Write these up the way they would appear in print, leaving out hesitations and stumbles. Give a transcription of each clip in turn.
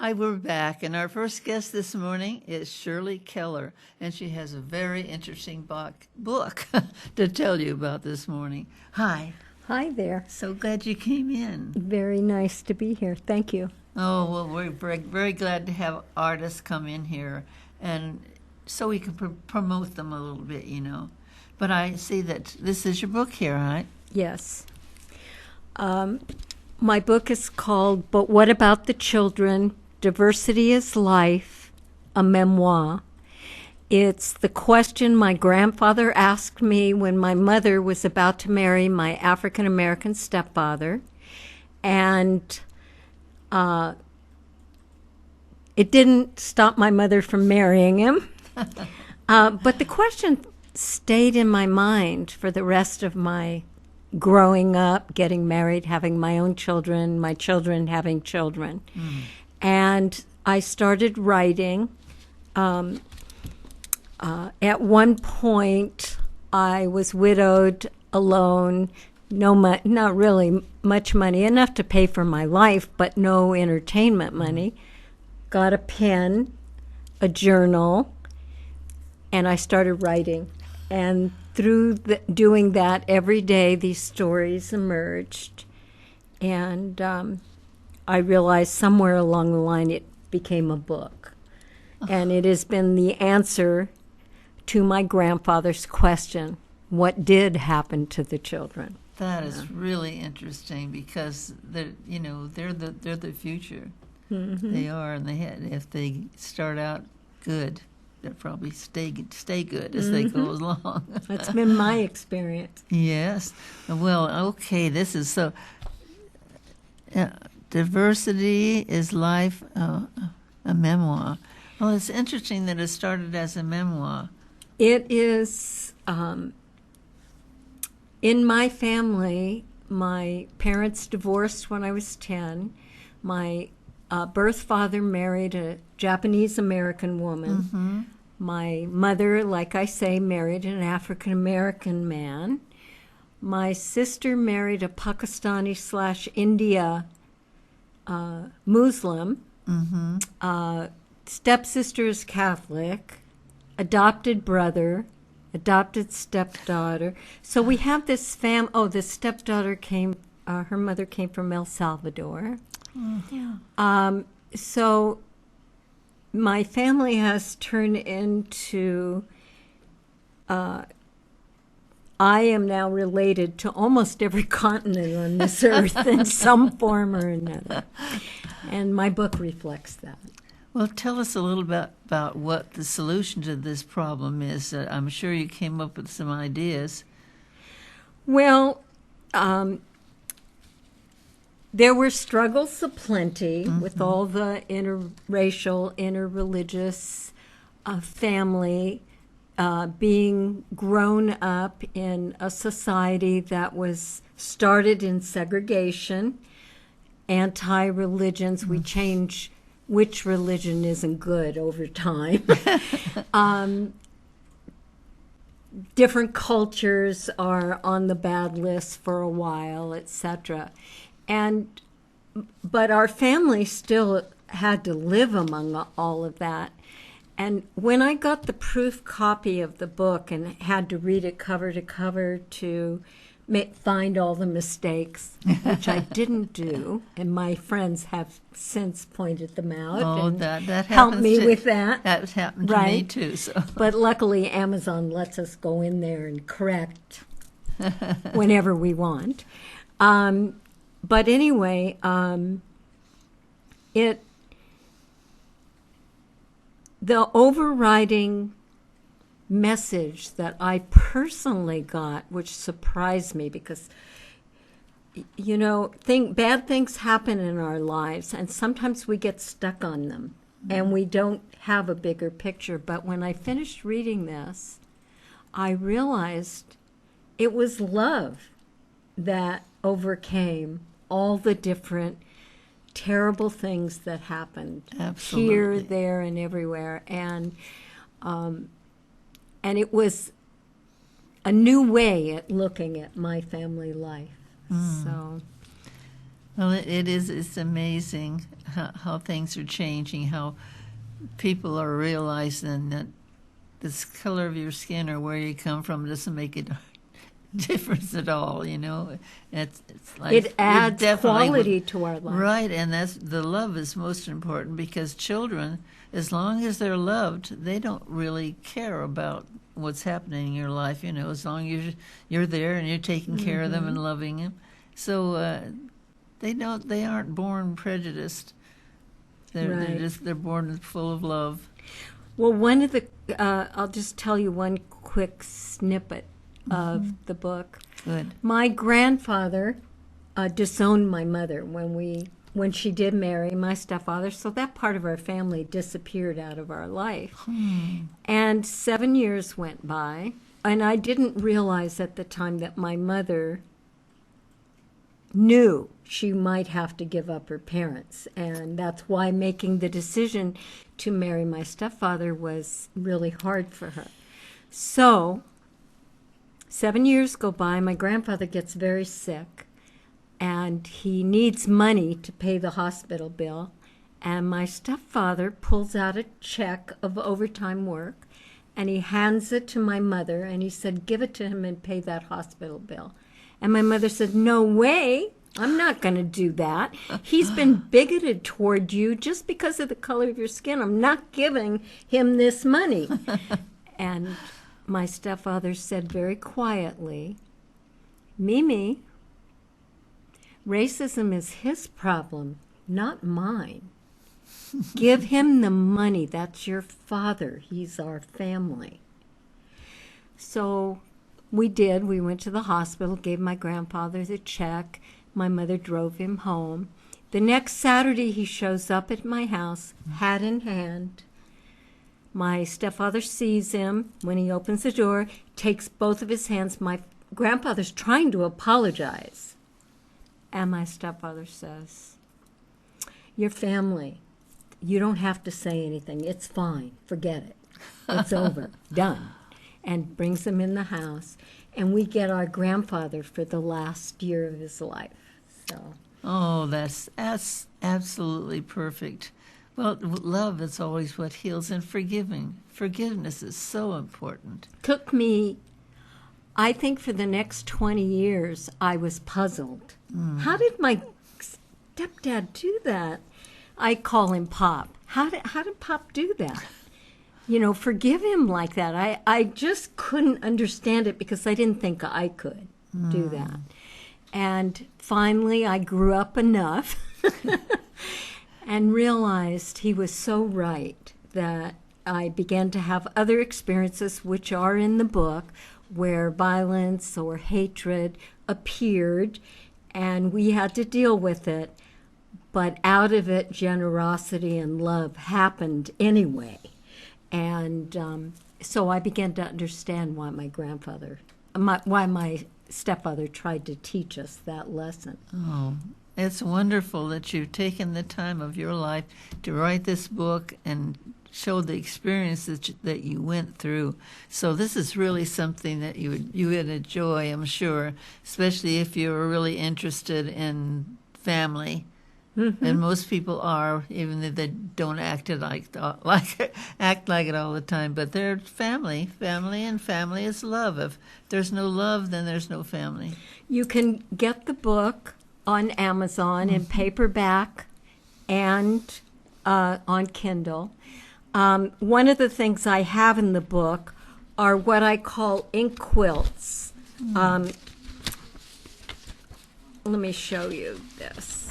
Hi, we're back, and our first guest this morning is Shirley Keller, and she has a very interesting book to tell you about this morning. Hi. Hi there. So glad you came in. Very nice to be here. Thank you. Oh, well, we're very, very glad to have artists come in here, and so we can promote them a little bit, you know. But I see that this is your book here, right? Yes. My book is called But What About the Children? Diversity is Life, a Memoir. It's the question my grandfather asked me when my mother was about to marry my African-American stepfather. And it didn't stop my mother from marrying him. But the question stayed in my mind for the rest of my growing up, getting married, having my own children, my children having children. And I started writing. At one point, I was widowed, alone, not really much money, enough to pay for my life, but no entertainment money. Got a pen, a journal, and I started writing. And through doing that every day, these stories emerged. And I realized somewhere along the line it became a book. And it has been the answer to my grandfather's question, what did happen to the children? That is really interesting because they're the future. Mm-hmm. They are, and if they start out good, they'll probably stay good as they go along. That's been my experience. Yes. Well, okay. This is so. Diversity is Life, a memoir. Well, it's interesting that it started as a memoir. It is. In my family, my parents divorced when I was 10. My birth father married a Japanese-American woman. Mm-hmm. My mother, like I say, married an African-American man. My sister married a Pakistani/India Muslim. Mm-hmm. Stepsister is Catholic. Adopted brother. Adopted stepdaughter. So we have this the stepdaughter came, her mother came from El Salvador. Mm-hmm. So my family has turned into, I am now related to almost every continent on this earth in some form or another. And my book reflects that. Well, tell us a little bit about what the solution to this problem is. I'm sure you came up with some ideas. Well, there were struggles aplenty with all the interracial, interreligious family being grown up in a society that was started in segregation, anti-religions. We change which religion isn't good over time. Different cultures are on the bad list for a while, etc. But our family still had to live among all of that. And when I got the proof copy of the book and had to read it cover to cover to find all the mistakes, which I didn't do, and my friends have since pointed them out and that helped me with that. That happened to me too. So. But luckily, Amazon lets us go in there and correct whenever we want. But anyway, the overriding message that I personally got, which surprised me because, bad things happen in our lives, and sometimes we get stuck on them, and we don't have a bigger picture. But when I finished reading this, I realized it was love that overcame all the different terrible things that happened. Absolutely. Here, there, and everywhere. And it was a new way at looking at my family life. So, Well, it is. It's amazing how things are changing, how people are realizing that this color of your skin or where you come from doesn't make a difference at all. It's like It adds quality to our life. Right, and the love is most important, because children, as long as they're loved, they don't really care about what's happening in your life. As long as you're there and you're taking care of them and loving them. So they aren't born prejudiced. They're born full of love. Well, I'll just tell you one quick snippet of the book. Good. My grandfather disowned my mother when she did marry my stepfather, so that part of our family disappeared out of our life. And 7 years went by, and I didn't realize at the time that my mother knew she might have to give up her parents, and that's why making the decision to marry my stepfather was really hard for her. So 7 years go by, my grandfather gets very sick, and he needs money to pay the hospital bill, and my stepfather pulls out a check of overtime work, and he hands it to my mother, and he said, "Give it to him and pay that hospital bill." And my mother said, "No way, I'm not going to do that. He's been bigoted toward you just because of the color of your skin. I'm not giving him this money." And my stepfather said very quietly, "Mimi, racism is his problem, not mine. Give him the money. That's your father. He's our family." So we did. We went to the hospital, gave my grandfather the check. My mother drove him home. The next Saturday, he shows up at my house, hat in hand. My stepfather sees him. When he opens the door, takes both of his hands. My grandfather's trying to apologize. And my stepfather says, "Your family, you don't have to say anything. It's fine. Forget it. It's over. Done." And brings him in the house. And we get our grandfather for the last year of his life. So. Oh, that's absolutely perfect. Well, love is always what heals, and forgiveness is so important. Took me, I think for the next 20 years, I was puzzled. How did my stepdad do that? I call him Pop. How did Pop do that? Forgive him like that. I just couldn't understand it because I didn't think I could do that. And finally, I grew up enough and realized he was so right that I began to have other experiences, which are in the book, where violence or hatred appeared, and we had to deal with it. But out of it, generosity and love happened anyway. And so I began to understand why why my stepfather tried to teach us that lesson. Oh, it's wonderful that you've taken the time of your life to write this book and show the experiences that you went through. So this is really something that you would enjoy, I'm sure, especially if you're really interested in family. And most people are, even if they don't act like it all the time. But they're family, and family is love. If there's no love, then there's no family. You can get the book on Amazon in paperback and on Kindle. One of the things I have in the book are what I call ink quilts. Let me show you this.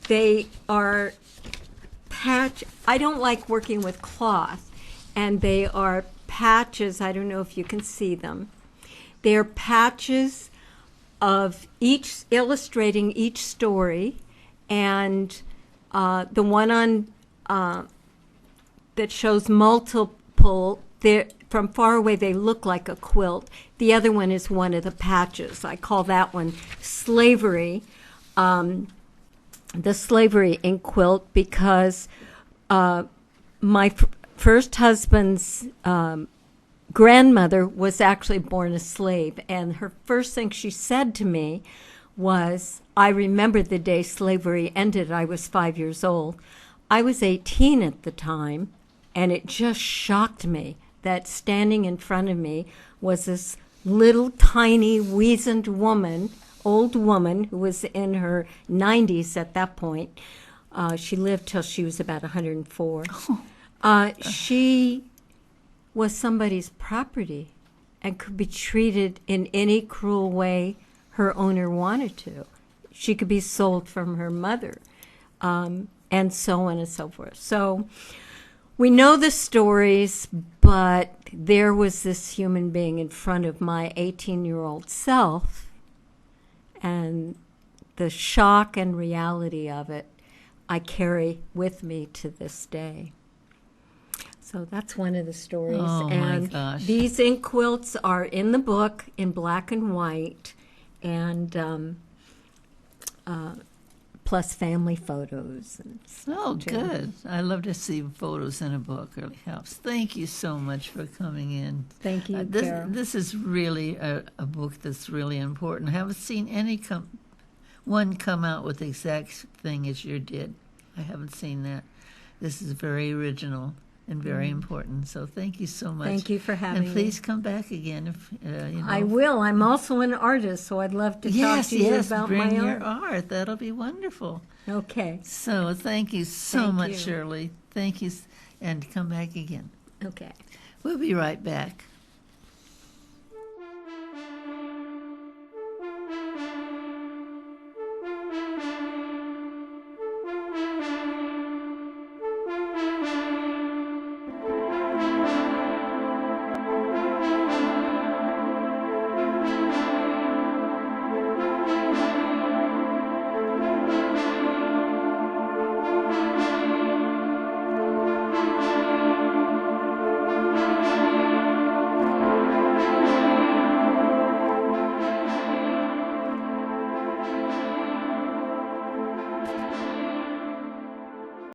They are patch. I don't like working with cloth, and they are patches. I don't know if you can see them. They are patches of each illustrating each story, and the one on that shows multiple. From far away, they look like a quilt. The other one is one of the patches. I call that one slavery. The slavery ink quilt, because my first husband's grandmother was actually born a slave, and her first thing she said to me was I remember the day slavery ended. I was 5 years old. I was 18 at the time, and it just shocked me that standing in front of me was this little tiny weazened woman, old woman who was in her 90s at that point. She lived till she was about 104. She was somebody's property and could be treated in any cruel way her owner wanted to. She could be sold from her mother, and so on and so forth. So we know the stories, but there was this human being in front of my 18-year-old self, and the shock and reality of it I carry with me to this day. So that's one of the stories. Oh, and my gosh. These ink quilts are in the book in black and white, and plus family photos. And Oh, good. I love to see photos in a book. It really helps. Thank you so much for coming in. Thank you, Carol. This is really a book that's really important. I haven't seen one come out with the exact thing as you did. I haven't seen that. This is very original and very important. So thank you so much. Thank you for having me. And please come back again. If I will. I'm also an artist, so I'd love to talk to you about bring my your art. art. That'll be wonderful. Okay. So thank you so much, Shirley. Thank you, and come back again. Okay. We'll be right back.